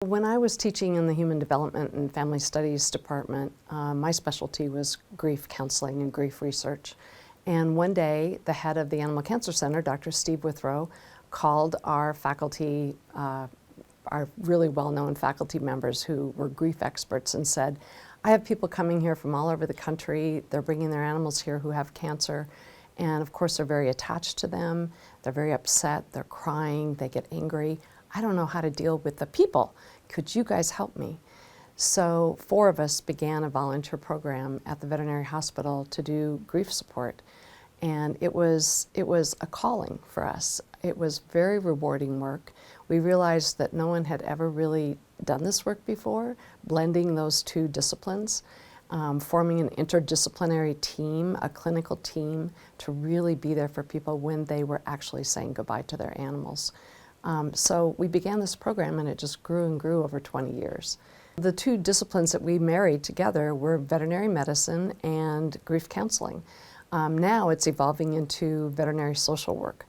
When I was teaching in the Human Development and Family Studies department, my specialty was grief counseling and grief research. And one day, the head of the Animal Cancer Center, Dr. Steve Withrow, called our faculty, our really well-known faculty members who were grief experts, and said, I have people coming here from all over the country. They're bringing their animals here who have cancer. And of course, they're very attached to them. They're very upset. They're crying. They get angry. I don't know how to deal with the people. Could you guys help me? So 4 of us began a volunteer program at the veterinary hospital to do grief support. And it was a calling for us. It was very rewarding work. We realized that no one had ever really done this work before, blending those 2 disciplines, forming an interdisciplinary team, a clinical team, to really be there for people when they were actually saying goodbye to their animals. So we began this program, and it just grew and grew over 20 years. The 2 disciplines that we married together were veterinary medicine and grief counseling. Now it's evolving into veterinary social work.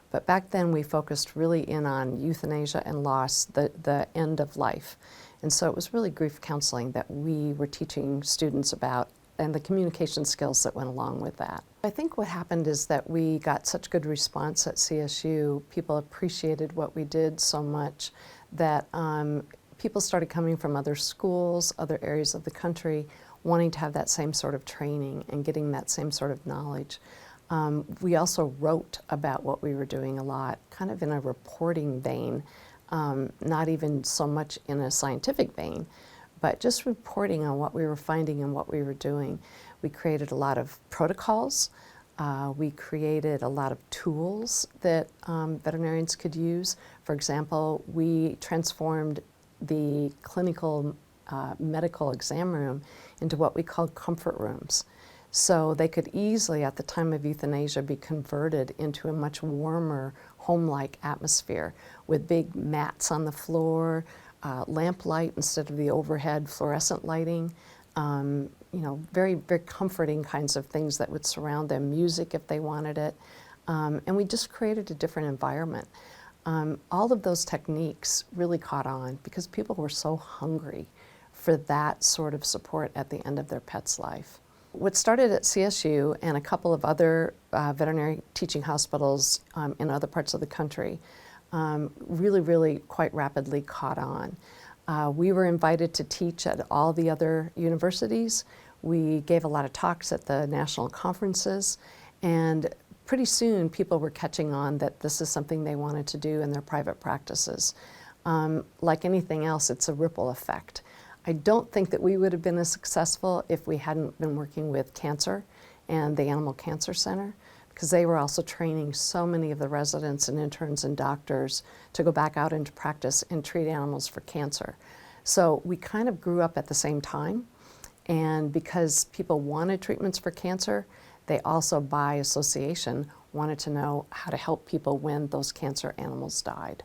But back then we focused really in on euthanasia and loss, the end of life. And so it was really grief counseling that we were teaching students about, and the communication skills that went along with that. I think what happened is that we got such good response at CSU. People appreciated what we did so much that people started coming from other schools, other areas of the country, wanting to have that same sort of training and getting that same sort of knowledge. We also wrote about what we were doing a lot, kind of in a reporting vein, not even so much in a scientific vein, but just reporting on what we were finding and what we were doing. We created a lot of protocols. We created a lot of tools that veterinarians could use. For example, we transformed the clinical medical exam room into what we called comfort rooms. So they could easily, at the time of euthanasia, be converted into a much warmer, home-like atmosphere with big mats on the floor, lamp light instead of the overhead fluorescent lighting, you know, very, very comforting kinds of things that would surround them, music if they wanted it, and we just created a different environment. All of those techniques really caught on because people were so hungry for that sort of support at the end of their pet's life. What started at CSU and a couple of other veterinary teaching hospitals in other parts of the country really quite rapidly caught on. We were invited to teach at all the other universities. We gave a lot of talks at the national conferences, and pretty soon people were catching on that this is something they wanted to do in their private practices. Like anything else, it's a ripple effect. I don't think that we would have been as successful if we hadn't been working with cancer and the Animal Cancer Center, because they were also training so many of the residents and interns and doctors to go back out into practice and treat animals for cancer. So we kind of grew up at the same time, and because people wanted treatments for cancer, they also, by association, wanted to know how to help people when those cancer animals died.